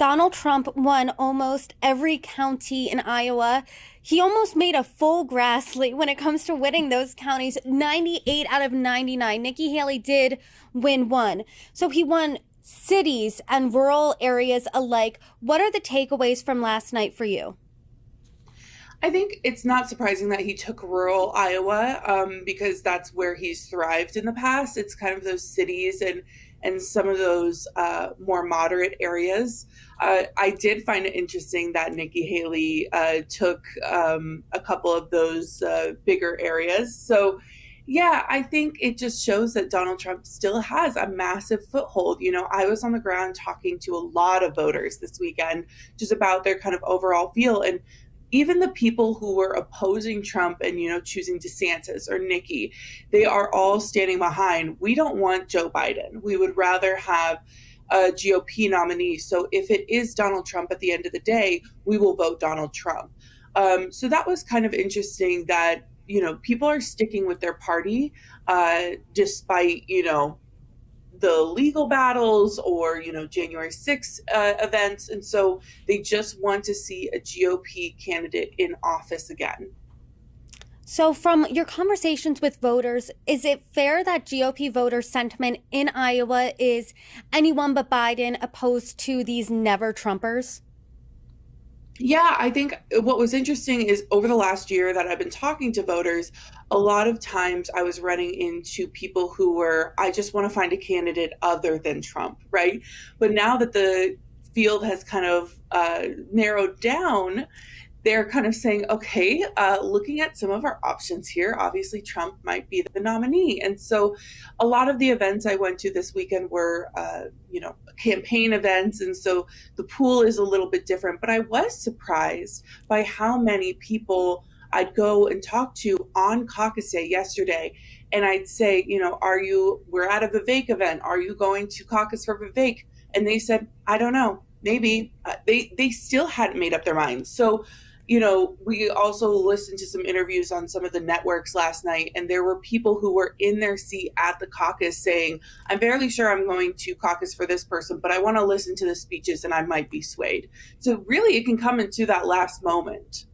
Donald Trump won almost every county in Iowa. He almost made a full Grassley when it comes to winning those counties. 98 out of 99. Nikki Haley did win one. So he won cities and rural areas alike. What are the takeaways from last night for you? I think it's not surprising that he took rural Iowa because that's where he's thrived in the past. It's kind of those cities and some of those more moderate areas. I did find it interesting that Nikki Haley took a couple of those bigger areas. So, yeah, I think it just shows that Donald Trump still has a massive foothold. You know, I was on the ground talking to a lot of voters this weekend just about their kind of overall feel. And even the people who were opposing Trump and, choosing DeSantis or Nikki, they are all standing behind. We don't want Joe Biden. We would rather have a GOP nominee. So if it is Donald Trump at the end of the day, we will vote Donald Trump. So that was kind of interesting that, people are sticking with their party despite, the legal battles or January 6th events, and so they just want to see a GOP candidate in office again. So, from your conversations with voters, is it fair that GOP voter sentiment in Iowa is anyone but Biden opposed to these never Trumpers? Yeah, I think what was interesting is over the last year that I've been talking to voters, a lot of times I was running into people who were, I just want to find a candidate other than Trump, right? But now that the field has kind of narrowed down, they're kind of saying, okay, looking at some of our options here, obviously Trump might be the nominee. And so a lot of the events I went to this weekend were, campaign events. And so the pool is a little bit different. But I was surprised by how many people I'd go and talk to on caucus day yesterday. And I'd say, we're at a Vivek event. Are you going to caucus for Vivek? And they said, I don't know, maybe. They still hadn't made up their minds. So, we also listened to some interviews on some of the networks last night, and there were people who were in their seat at the caucus saying, I'm fairly sure I'm going to caucus for this person, but I want to listen to the speeches and I might be swayed. So really, it can come into that last moment.